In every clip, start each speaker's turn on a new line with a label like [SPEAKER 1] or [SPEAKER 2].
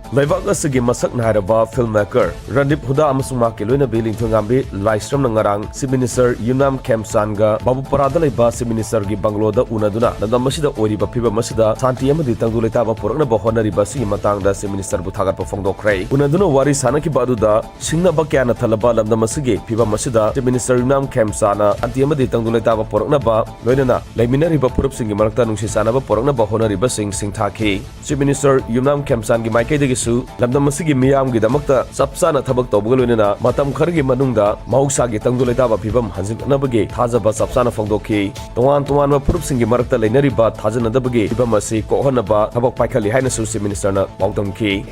[SPEAKER 1] Laibak asigi masak nairaba filmmaker Randeep Huda amasung makiloina biling tungambi livestream nangarang si Minister Yunam Kemsanga Babu Parada laiba si Minister gi Bangloda unaduna nandam masida oiriba phiba masida santi amadi tangduleta ba purakna ba honariba si matangda si Minister bu thagat pa phongdokrai unaduna wari sanaki baduda singna ba kyana thalaba lamdam masigi phiba masida si Minister Yunam Kemsana anti amadi tangduleta ba purakna ba loinana laiminariba purup singi marakta nungsi sana ba purakna ba honariba singthaki si Minister Yunam Kemsan gi maike de su lamdam masigi miyam gi damakta sapsana thabak tawbga loinana matam khargi manungda mahausa gi tangduleta ba phibam hanjinabagi thajaba sapsana phongdokhi tongan ma purup singi marakta leinariba thajanadabagi phibam asi kohonaba thabak paikhali haina su si Minister na paudamki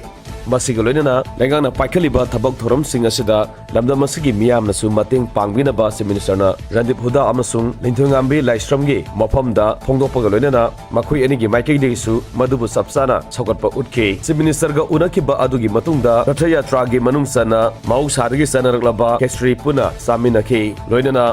[SPEAKER 1] Masigi loinana lengana paikhaliba thabak thoram sing asida lamdam masigi miyam na su mating pangbinaba si Minister na Randeep Huda amasung linthungambi livestream gi mafamda phongdokpaga loinana makhui ani gi maike de su madubu sapsana chokatpa utke si Minister ga unakiba adugi matungda ratha yatra gi manungsana mausarigi sanaraklaba history puna saminaki loinana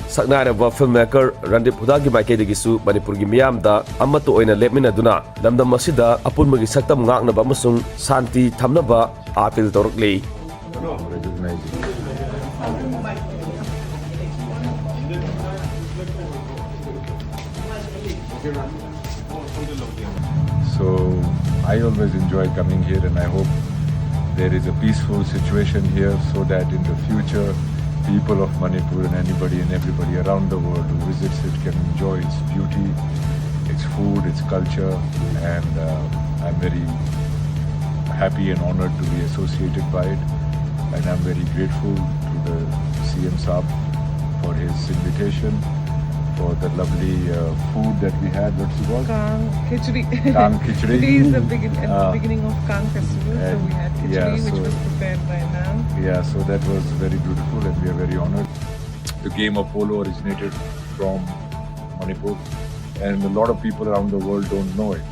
[SPEAKER 1] Saknaraba filmmaker Randeep Huda gi maike de su Manipur gi miyamda amato oina lepmina duna lamdam masida apunmagi saktam ngaknaba amasung santi thamnaba apil torokli
[SPEAKER 2] So I always enjoy coming here, and I hope there is a peaceful situation here so that in the future people of Manipur and anybody and everybody around the world who visits it can enjoy its beauty, its food, its culture, and I'm very happy and honored to be associated by it, and I'm very grateful to the CM Saab for his invitation, for the lovely food that we had. What's it called?
[SPEAKER 3] Kang Khichdi.
[SPEAKER 2] Kang Khichdi.
[SPEAKER 3] Today is the beginning of Kang festival, so we had Khichdi, which was prepared by Nam.
[SPEAKER 2] Yeah, so that was very beautiful, and we are very honored. The game of polo originated from Manipur, and a lot of people around the world don't know it.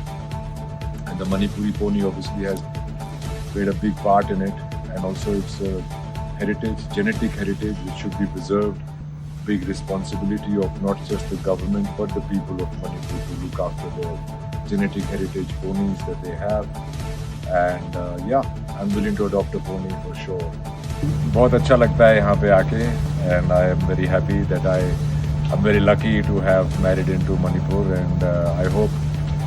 [SPEAKER 2] And the Manipuri pony obviously has played a big part in it, and also it's a heritage, genetic heritage, which should be preserved. Big responsibility of not just the government but the people of Manipur to look after the genetic heritage ponies that they have. And yeah, I'm willing to adopt a pony for sure. बहुत अच्छा लगता है यहाँ पे आके, and I am very happy that I'm very lucky to have married into Manipur, and I hope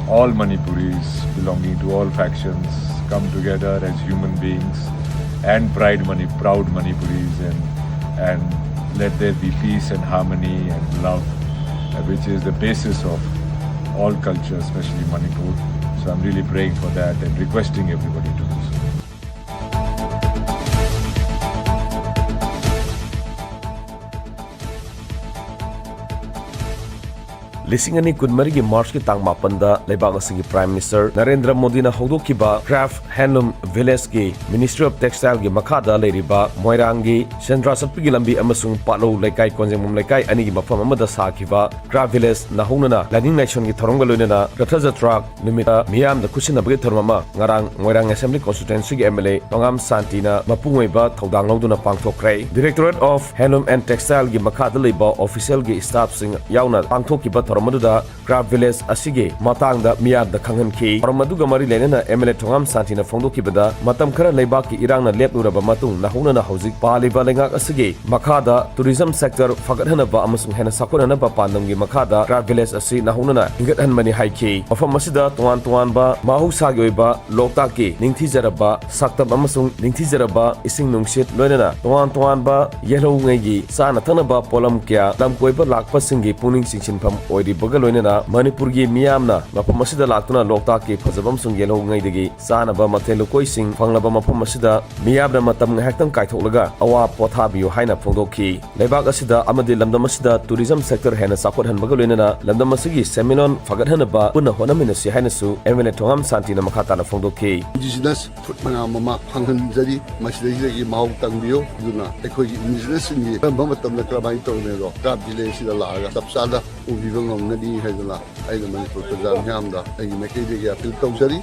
[SPEAKER 2] all Manipuris belonging to all factions come together as human beings and proud Manipuris, and let there be peace and harmony and love, which is the basis of all cultures, especially Manipur. So I'm really praying for that and requesting everybody to do so.
[SPEAKER 1] Lisingani kunmarigi March ki tang mapanda leibang asigi Prime Minister Narendra Modi na hodokiba Craft Handloom Village ki Ministry of Textile gi makhada leiriba Moirangi Sendra Sapigi lambi amasung Palo Laikai Konjengmum Laikai ani gi mafam amada sakiba Craft Village na hongnana Laning Nation gi thorongga loinana Ratha Jatra numita miyam da kusina bagi thormama ngarang Moirang Assembly Constituency gi MLA Tongam Santina mapungweiba thodang lawduna pangthokrai Directorate of Handloom and Textile gi makhada leiba official gi staff sing yauna pangthokiba Maduda Craft Village asige matangda miyad da khanghanki maduga mari lenena MLA Thongam Santina phongdokibada matam khara leibak ki irangna lepluraba matung nahuna na hojik paliba lengak asige makhada tourism sector fagathana ba amasung hena sakonana ba pandamgi makhada Craft Village asi nahuna na ingathan mani haiki afam masida tuan ba mahusa gi oiba loktak ki ningthijaraba saktam amasung ningthijaraba ising nungsit loinana tuan ba yelo ngai sana thana ba polam kya lam koiba lakpa singi puning singsinpham oidi Bagaloina, Manipur gi miyamna, Mapamasida Latuna Loktaki, Pazabam Sung Yellow Nidigi, Sanaba Matelo Koising, Fanglaba Mapamasida, Miyabna Matam Hektam Kaitolaga, Awa Potabio Haina Fondoki, Lebagasida, Amadi Lamdamasida, Tourism Sector Hena Sakot and Bagalina, Lamdamasigi, Seminon, Fagathanaba, Puna Honaminasu Hainasu, Emile Tongam Santina Makatana Fondoki.
[SPEAKER 4] Indigenous Mama Hangan Zadi, Masidi Mau Tangio, Duna, Eco Indigenous in the Bamatam the Krabaito Nero, Grab Delay Sida Laga, Sapsada, Uvivang Nadi Hedala, I the Manipur Hamda, I make a appeal to Zari.